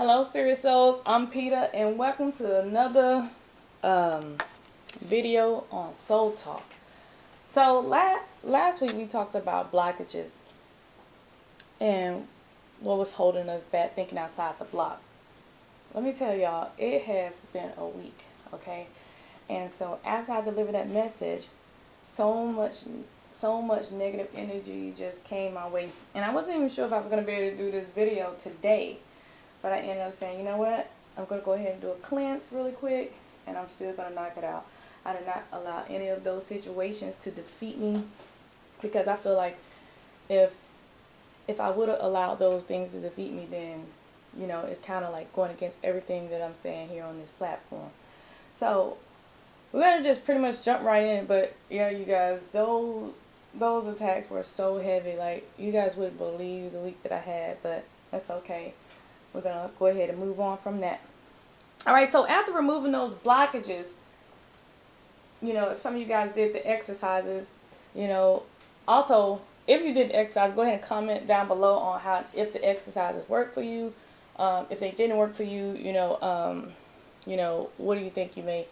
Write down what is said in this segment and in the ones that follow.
Hello, Spirit Souls. I'm Peter, and welcome to another video on Soul Talk. So, last week we talked about blockages and what was holding us back thinking outside the block. Let me tell y'all, it has been a week, okay? And so, after I delivered that message, so much negative energy just came my way. And I wasn't even sure if I was going to be able to do this video today. But I ended up saying, you know what? I'm going to go ahead and do a cleanse really quick, and I'm still going to knock it out. I did not allow any of those situations to defeat me, because I feel like if I would have allowed those things to defeat me, then, you know, it's kind of like going against everything that I'm saying here on this platform. So we're going to just pretty much jump right in. But yeah, you guys, those attacks were so heavy. Like, you guys wouldn't believe the week that I had, but that's okay. We're going to go ahead and move on from that. All right, so after removing those blockages, you know, if some of you guys did the exercises, you know, also, if you did the exercise, go ahead and comment down below on how, if the exercises worked for you. If they didn't work for you, you know, what do you think you may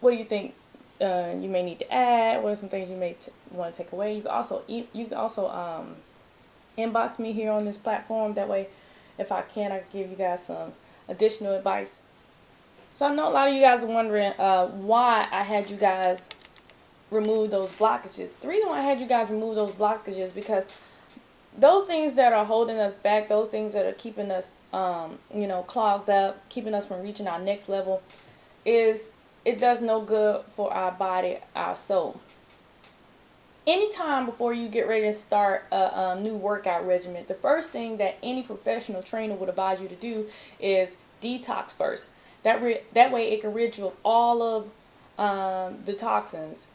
need to add? What are some things you may want to take away? You can also inbox me here on this platform. That way, if I can, I can give you guys some additional advice. So I know a lot of you guys are wondering why I had you guys remove those blockages. The reason why I had you guys remove those blockages is because those things that are holding us back, those things that are keeping us, you know, clogged up, keeping us from reaching our next level, it does no good for our body, our soul. Anytime before you get ready to start a new workout regimen, the first thing that any professional trainer would advise you to do is detox first. That way it can rid you of all of the toxins.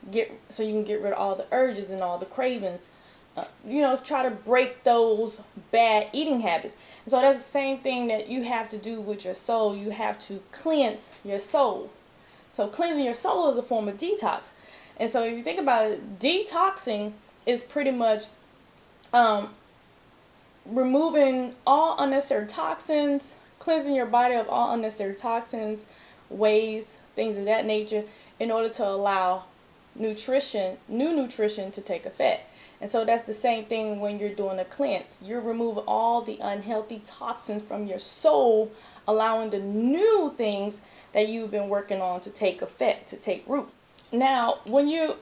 So you can get rid of all the urges and all the cravings. You know, try to break those bad eating habits. And so that's the same thing that you have to do with your soul. You have to cleanse your soul. So cleansing your soul is a form of detox. And so if you think about it, detoxing is pretty much removing all unnecessary toxins, cleansing your body of all unnecessary toxins, waste, things of that nature, in order to allow new nutrition to take effect. And so that's the same thing when you're doing a cleanse. You're removing all the unhealthy toxins from your soul, allowing the new things that you've been working on to take effect, to take root. Now, when you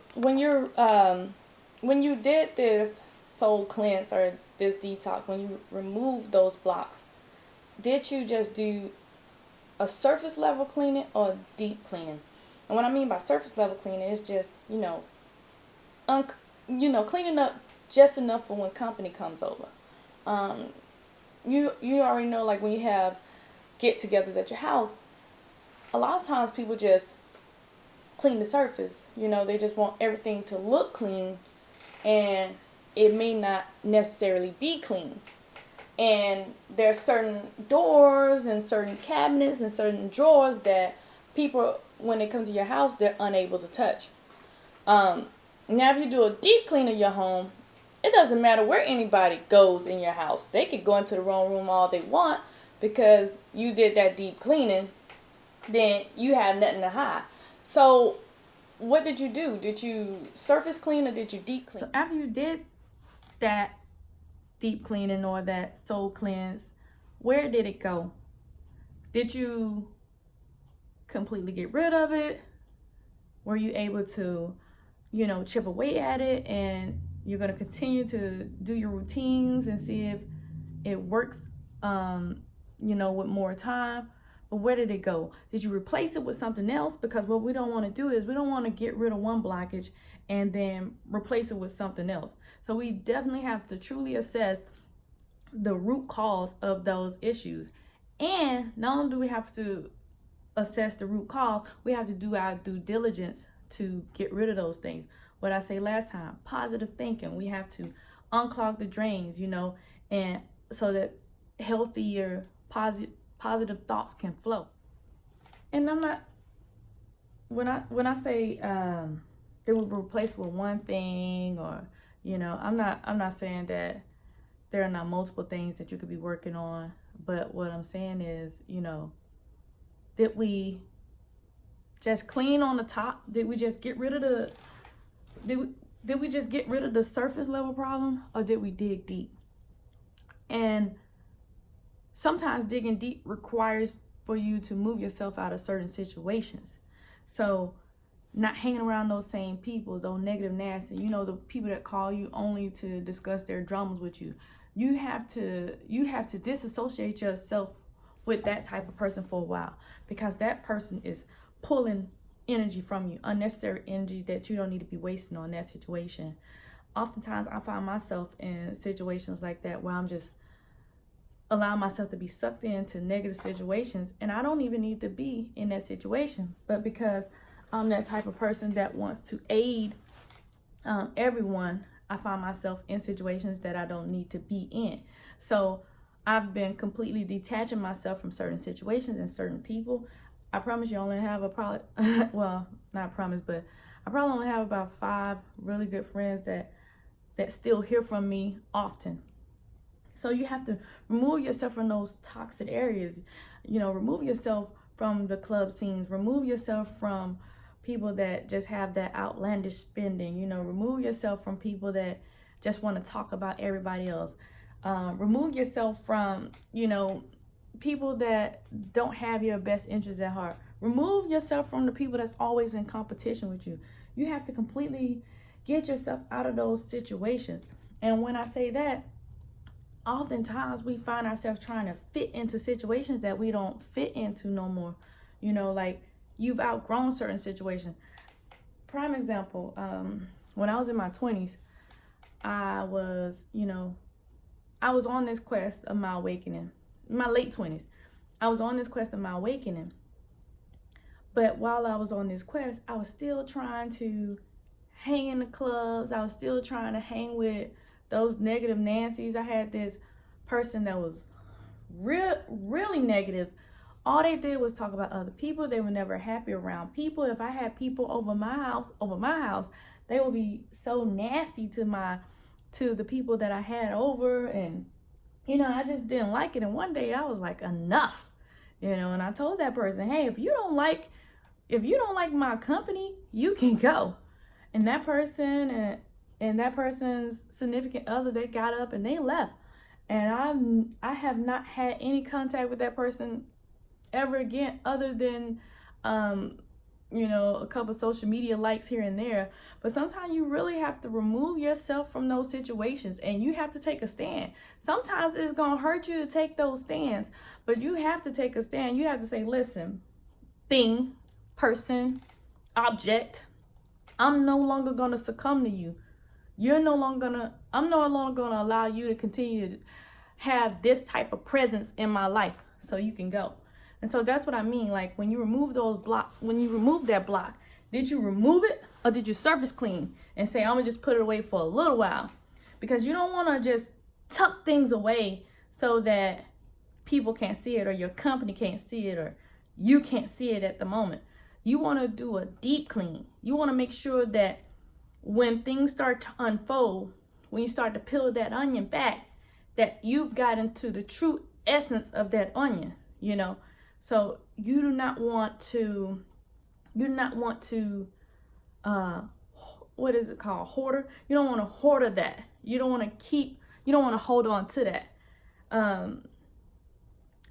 did this soul cleanse or this detox, when you removed those blocks, did you just do a surface level cleaning or deep cleaning? And what I mean by surface level cleaning is just, you know, cleaning up just enough for when company comes over. You already know, like when you have get-togethers at your house, a lot of times people just clean the surface. You know, they just want everything to look clean, and it may not necessarily be clean. And there are certain doors and certain cabinets and certain drawers that people, when they come to your house, they're unable to touch. Now, if you do a deep clean of your home, it doesn't matter where anybody goes in your house. They could go into the wrong room all they want, because you did that deep cleaning. Then you have nothing to hide. So what did you do? Did you surface clean or did you deep clean? So after you did that deep cleaning or that soul cleanse, where did it go? Did you completely get rid of it? Were you able to, you know, chip away at it, and you're going to continue to do your routines and see if it works, you know, with more time? But where did it go? Did you replace it with something else? Because what we don't want to do is we don't want to get rid of one blockage and then replace it with something else. So we definitely have to truly assess the root cause of those issues. And not only do we have to assess the root cause, we have to do our due diligence to get rid of those things. What I say last time, positive thinking. We have to unclog the drains, you know, and so that healthier, positive thoughts can flow. And I'm not, when I say they will replace with one thing, or, you know, I'm not saying that there are not multiple things that you could be working on, But what I'm saying is, did we just clean on the top? Did we just get rid of the did we just get rid of the surface level problem, or did we dig deep? And sometimes digging deep requires for you to move yourself out of certain situations. So not hanging around those same people, those negative, nasty, the people that call you only to discuss their dramas with you. You have to disassociate yourself with that type of person for a while, because that person is pulling energy from you, unnecessary energy that you don't need to be wasting on that situation. Oftentimes I find myself in situations like that where I'm just allowing myself to be sucked into negative situations, and I don't even need to be in that situation, but because I'm that type of person that wants to aid everyone, I find myself in situations that I don't need to be in. So I've been completely detaching myself from certain situations and certain people. I promise you, I only have well, not promise, but I probably only have about 5 really good friends that still hear from me often. So you have to remove yourself from those toxic areas. Remove yourself from the club scenes. Remove yourself from people that just have that outlandish spending. Remove yourself from people that just want to talk about everybody else. Remove yourself from, people that don't have your best interests at heart. Remove yourself from the people that's always in competition with you. You have to completely get yourself out of those situations. And when I say that, oftentimes we find ourselves trying to fit into situations that we don't fit into no more. Like you've outgrown certain situations. Prime example, when I was in my 20s, I was on this quest of my awakening. In my late 20s, I was on this quest of my awakening. But while I was on this quest, I was still trying to hang in the clubs. I was still trying to hang with those negative Nancy's. I had this person that was really negative. All they did was talk about other people. They were never happy around people. If I had people over my house, they would be so nasty to the people that I had over, and I just didn't like it. And one day I was like, enough, and I told that person, hey, if you don't like my company, you can go. And that person and that person's significant other, they got up and they left. And I have not had any contact with that person ever again, other than a couple of social media likes here and there. But sometimes you really have to remove yourself from those situations, and you have to take a stand. Sometimes it's gonna hurt you to take those stands, but you have to take a stand. You have to say, listen, thing, person, object, I'm no longer gonna succumb to you. I'm no longer gonna allow you to continue to have this type of presence in my life, so you can go. And so that's what I mean. Like when you remove that block, did you remove it, or did you surface clean and say, I'm gonna just put it away for a little while? Because you don't wanna just tuck things away so that people can't see it, or your company can't see it, or you can't see it at the moment. You wanna do a deep clean. You wanna make sure that when things start to unfold, when you start to peel that onion back, that you've gotten to the true essence of that onion, So you do not want to, what is it called? Hoarder. You don't want to hoard that. You don't want to hold on to that.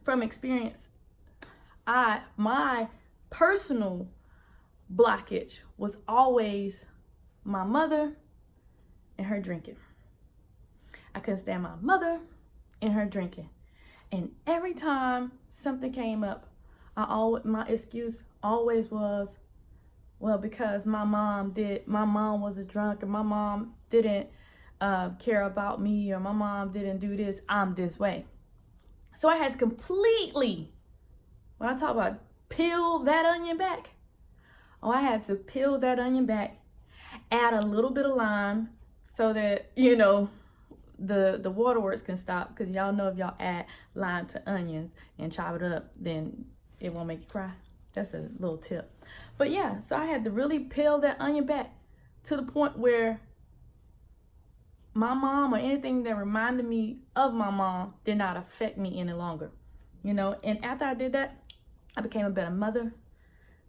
From experience, my personal blockage was always my mother and her drinking. I couldn't stand my mother and her drinking. And every time something came up, my excuse always was, well, because my mom was a drunk, and my mom didn't care about me, or my mom didn't do this, I'm this way. So I had to completely, when I talk about peel that onion back, I had to peel that onion back, add a little bit of lime so that, the waterworks can stop, because y'all know if y'all add lime to onions and chop it up, then it won't make you cry. That's a little tip. But yeah, so I had to really peel that onion back to the point where my mom or anything that reminded me of my mom did not affect me any longer. you know. And after I did that, I became a better mother.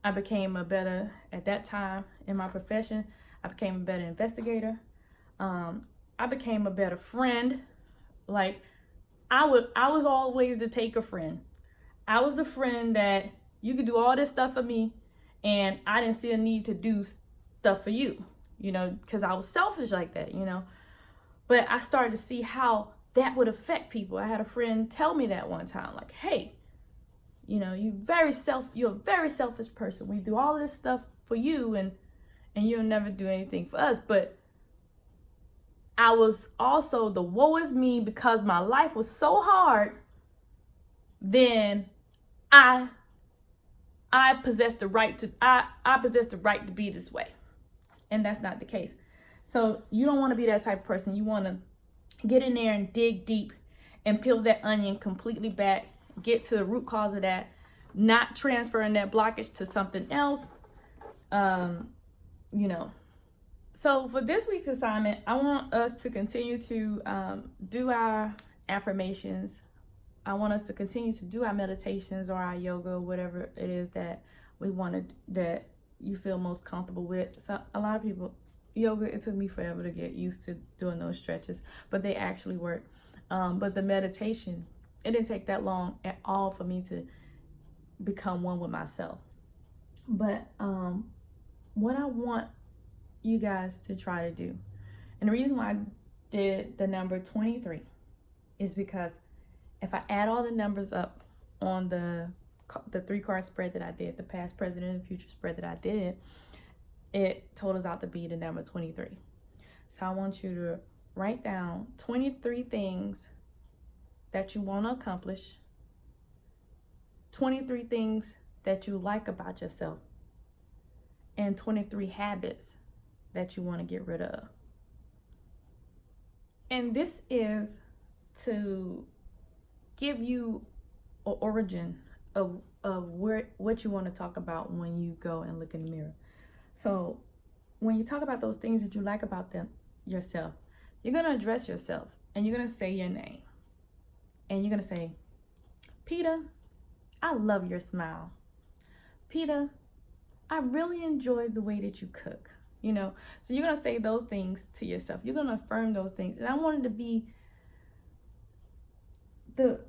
I became a better, at that time in my profession, I became a better investigator. I became a better friend. Like, I was always the taker friend. I was the friend that you could do all this stuff for me, and I didn't see a need to do stuff for you, you know, because I was selfish like that, you know. But I started to see how that would affect people. I had a friend tell me that one time, like, hey, you know, you're a very selfish person. We do all of this stuff for you, and you'll never do anything for us. But I was also the woe is me, because my life was so hard. Then I possess the right to be this way. And that's not the case. So you don't want to be that type of person. You want to get in there and dig deep and peel that onion completely back, get to the root cause of that, not transferring that blockage to something else. You know. So for this week's assignment, I want us to continue to do our affirmations. I want us to continue to do our meditations or our yoga, whatever it is that we wanted, that you feel most comfortable with. So a lot of people, yoga, it took me forever to get used to doing those stretches, but they actually work. But the meditation, it didn't take that long at all for me to become one with myself. But what I want you guys to try to do, and the reason why I did the number 23 is because if I add all the numbers up on the 3-card spread that I did, the past, present, and future spread that I did, it totals out to be the number 23. So I want you to write down 23 things that you want to accomplish, 23 things that you like about yourself, and 23 habits that you want to get rid of. And this is to give you an origin of what you want to talk about when you go and look in the mirror. So when you talk about those things that you like about yourself, you're going to address yourself and you're going to say your name. And you're going to say, Peter, I love your smile. Peter, I really enjoy the way that you cook. You know, so you're going to say those things to yourself. You're going to affirm those things. And I wanted to be the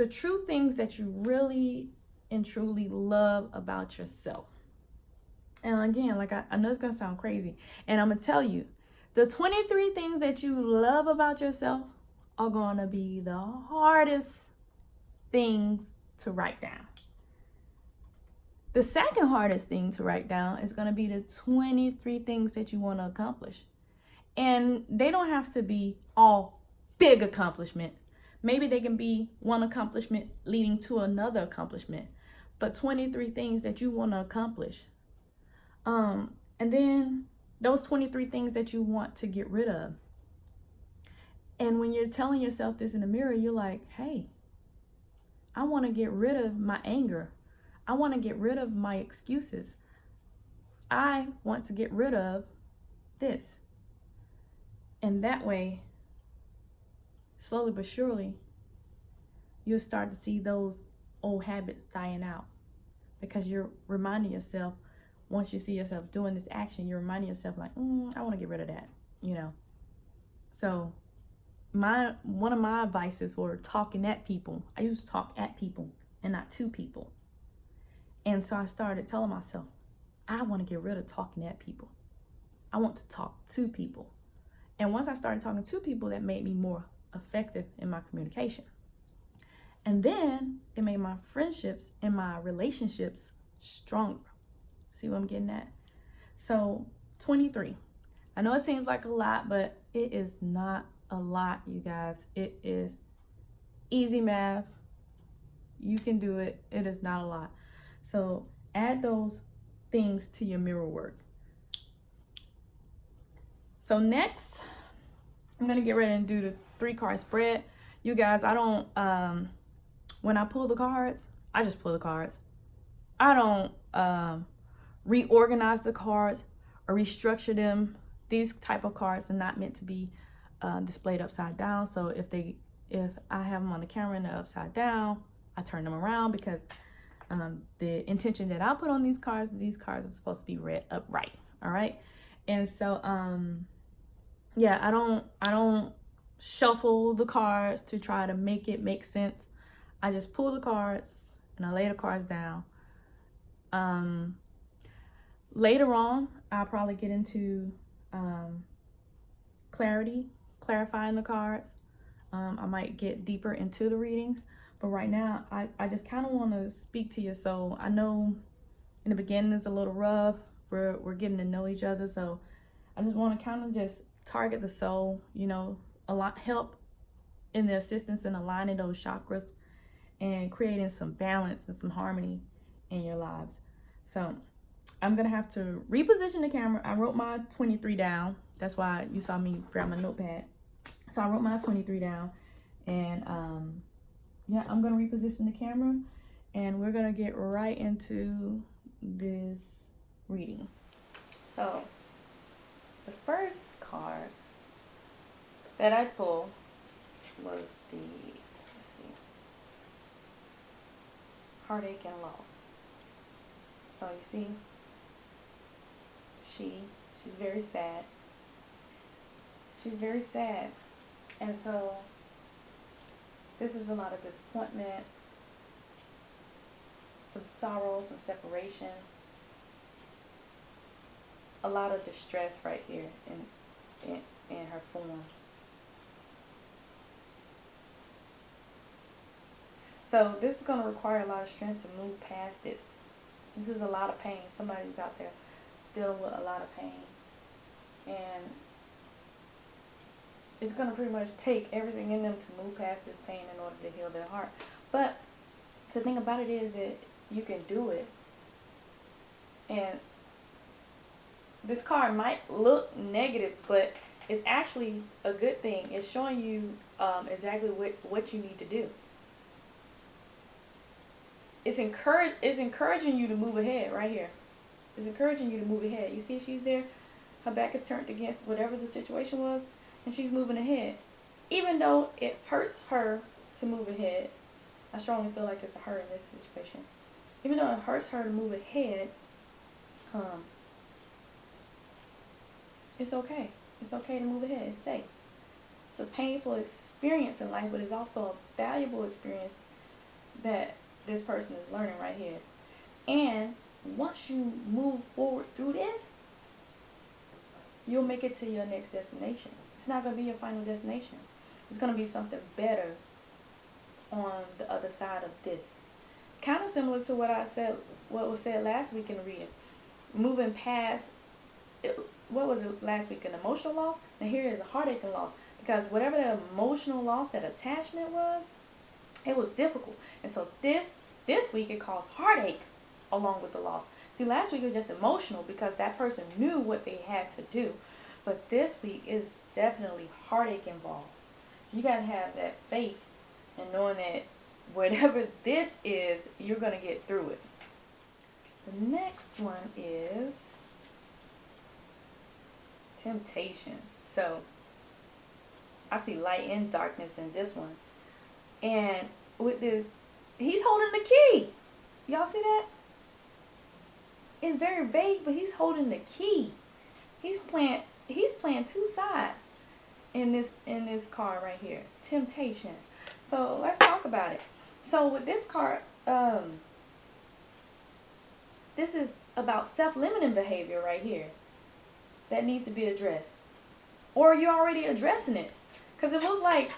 true things that you really and truly love about yourself. And again, like I know it's going to sound crazy. And I'm going to tell you, the 23 things that you love about yourself are going to be the hardest things to write down. The second hardest thing to write down is going to be the 23 things that you want to accomplish. And they don't have to be all big accomplishment. Maybe they can be one accomplishment leading to another accomplishment, but 23 things that you want to accomplish. And then those 23 things that you want to get rid of. And when you're telling yourself this in the mirror, you're like, hey, I want to get rid of my anger. I want to get rid of my excuses. I want to get rid of this. And that way, slowly but surely, you'll start to see those old habits dying out. Because you're reminding yourself, once you see yourself doing this action, you're reminding yourself like, I want to get rid of that, you know. So one of my advices for talking at people, I used to talk at people and not to people. And so I started telling myself, I want to get rid of talking at people. I want to talk to people. And once I started talking to people, that made me more effective in my communication. And then it made my friendships and my relationships stronger. See what I'm getting at? So 23. I know it seems like a lot, but it is not a lot, you guys. It is easy math. You can do it. It is not a lot. So add those things to your mirror work. So next, I'm going to get ready and do the 3-card spread. You guys, I don't, when I pull the cards, I just pull the cards. I don't reorganize the cards or restructure them. These type of cards are not meant to be displayed upside down. So if they if I have them on the camera and they're upside down, I turn them around because the intention that I put on these cards are supposed to be read upright. All right. And so, yeah, I don't shuffle the cards to try to make it make sense. I just pull the cards and I lay the cards down. Later on, I'll probably get into clarifying the cards. I might get deeper into the readings, but right now I just kind of want to speak to your soul. I know in the beginning it's a little rough. We're getting to know each other, so I just want to kind of just target the soul, you know, help in the assistance in aligning those chakras and creating some balance and some harmony in your lives. So I'm gonna have to reposition the camera. I wrote my 23 down. That's why you saw me grab my notepad. So I wrote my 23 down, and yeah, I'm gonna reposition the camera, and we're gonna get right into this reading. So the first card that I pulled was the, let's see, heartache and loss. So you see, she's very sad. She's very sad. And so this is a lot of disappointment, some sorrow, some separation, a lot of distress right here in her form. So this is going to require a lot of strength to move past this. This is a lot of pain. Somebody's out there dealing with a lot of pain. And it's going to pretty much take everything in them to move past this pain in order to heal their heart. But the thing about it is that you can do it. And this card might look negative, but it's actually a good thing. It's showing you exactly what you need to do. It's encouraging you to move ahead right here. It's encouraging you to move ahead. You see she's there. Her back is turned against whatever the situation was, and she's moving ahead. Even though it hurts her to move ahead, I strongly feel like it's a her in this situation. Even though it hurts her to move ahead, it's okay. It's okay to move ahead. It's safe. It's a painful experience in life, but it's also a valuable experience that this person is learning right here. And once you move forward through this, you'll make it to your next destination. It's not going to be your final destination. It's going to be something better on the other side of this. It's kind of similar to what was said last week in the reading. Moving past, what was it last week, an emotional loss? And here is a heartache and loss. Because whatever that emotional loss, that attachment was, it was difficult. And so this week it caused heartache along with the loss. See, last week it was just emotional because that person knew what they had to do. But this week is definitely heartache involved. So you got to have that faith and knowing that whatever this is, you're going to get through it. The next one is temptation. So I see light and darkness in this one. And with this, he's holding the key. Y'all see that? It's very vague, but he's holding the key. He's playing two sides in this card right here. Temptation. So let's talk about it. So with this card, this is about self-limiting behavior right here that needs to be addressed. Or you're already addressing it. Because it looks like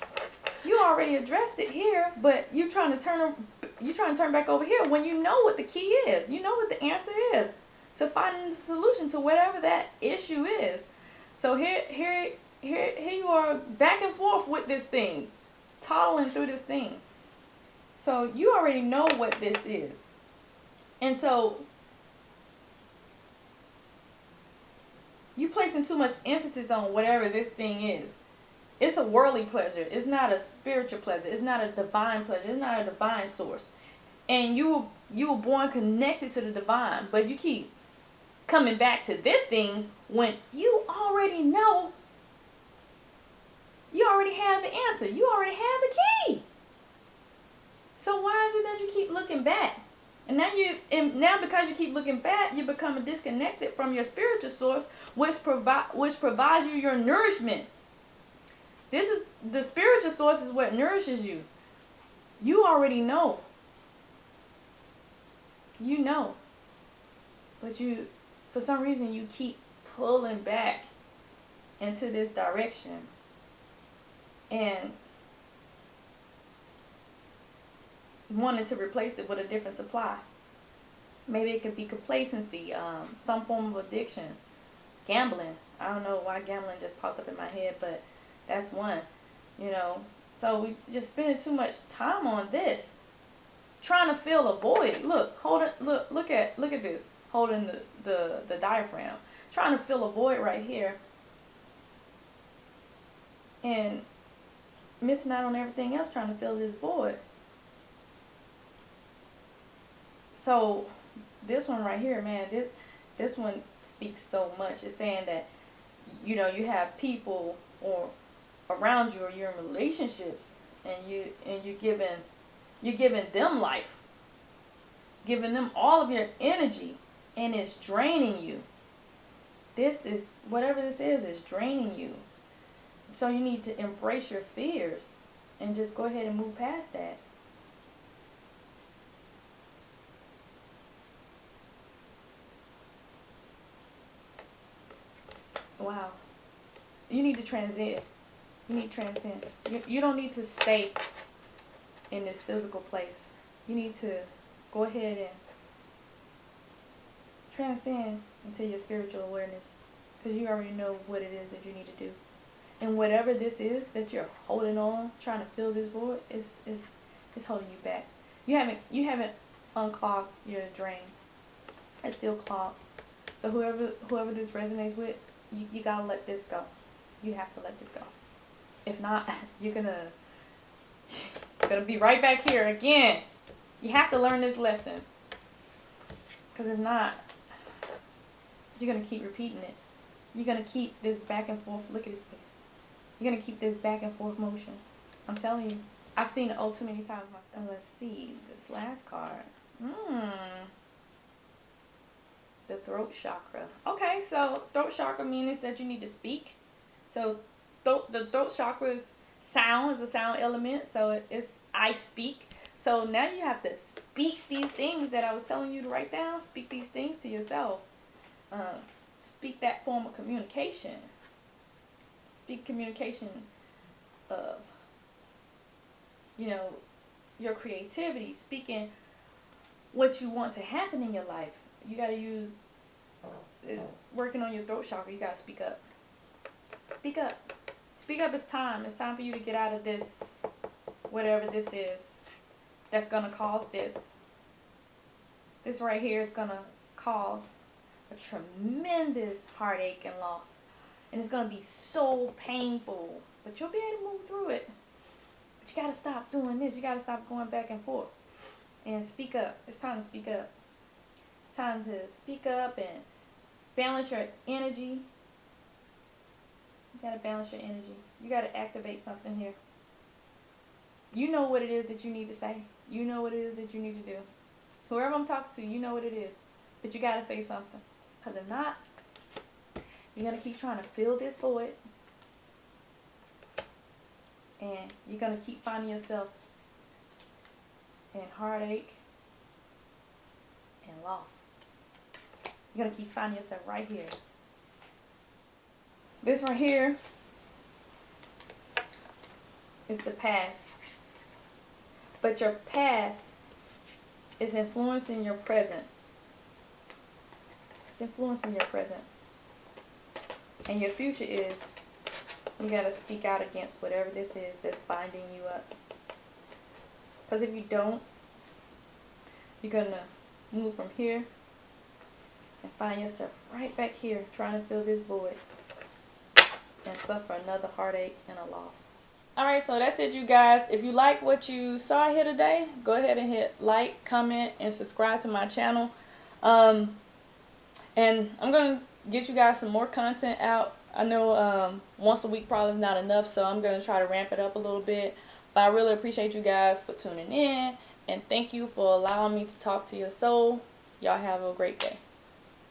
you already addressed it here, but you're trying to turn back over here when you know what the key is. You know what the answer is to finding the solution to whatever that issue is. So here you are back and forth with this thing, toddling through this thing. So you already know what this is. And so you placing too much emphasis on whatever this thing is. It's a worldly pleasure. It's not a spiritual pleasure. It's not a divine pleasure. It's not a divine source. And you were born connected to the divine, but you keep coming back to this thing when you already know. You already have the answer. You already have the key. So why is it that you keep looking back? And now because you keep looking back, you're becoming disconnected from your spiritual source, which provides you your nourishment. This is the spiritual source is what nourishes you. You already know. You know. But for some reason, you keep pulling back into this direction. And wanting to replace it with a different supply. Maybe it could be complacency, some form of addiction, gambling. I don't know why gambling just popped up in my head, but that's one, So we just spending too much time on this, trying to fill a void. Look at this, holding the diaphragm, trying to fill a void right here, and missing out on everything else, trying to fill this void. So this one right here, man, this one speaks so much. It's saying that, you have people or around you, or you're in relationships, and you're giving them life, giving them all of your energy, and it's draining you. Whatever this is draining you. So you need to embrace your fears and just go ahead and move past that. Wow. You need to transcend. You need to transcend. You don't need to stay in this physical place. You need to go ahead and transcend into your spiritual awareness, because you already know what it is that you need to do. And whatever this is that you're holding on, trying to fill this void, is holding you back. You haven't unclogged your drain. It's still clogged. So whoever this resonates with, you gotta let this go. You have to let this go. If not, you're gonna be right back here again. You have to learn this lesson, because if not, you're gonna keep repeating it. You're gonna keep this back and forth. Look at his face. You're gonna keep this back and forth motion. I'm telling you, I've seen it too many times myself. Let's see this last card. The throat chakra. Okay, so throat chakra means that you need to speak. So the throat chakra is a sound element. So it's I speak. So now you have to speak these things that I was telling you to write down. Speak these things to yourself. Speak that form of communication. Speak communication of, your creativity. Speaking what you want to happen in your life. You got to use, working on your throat chakra, you got to speak up. Speak up. Speak up. It's time. It's time for you to get out of this, whatever this is, that's going to cause this. This right here is going to cause a tremendous heartache and loss. And it's going to be so painful. But you'll be able to move through it. But you got to stop doing this. You got to stop going back and forth. And speak up. It's time to speak up. It's time to speak up and balance your energy. You got to balance your energy. You got to activate something here. You know what it is that you need to say. You know what it is that you need to do. Whoever I'm talking to, you know what it is. But you got to say something. Because if not, you're going to keep trying to fill this void. And you're going to keep finding yourself in heartache and loss. You're going to keep finding yourself right here. This right here is the past. But your past is influencing your present. It's influencing your present. And your future is, you got to speak out against whatever this is that's binding you up. Because if you don't, you're going to move from here and find yourself right back here trying to fill this void and suffer another heartache and a loss. Alright, so that's it, you guys. If you like what you saw here today, go ahead and hit like, comment, and subscribe to my channel. And I'm going to get you guys some more content out. I know once a week probably not enough, so I'm going to try to ramp it up a little bit. But I really appreciate you guys for tuning in, and thank you for allowing me to talk to your soul. Y'all have a great day.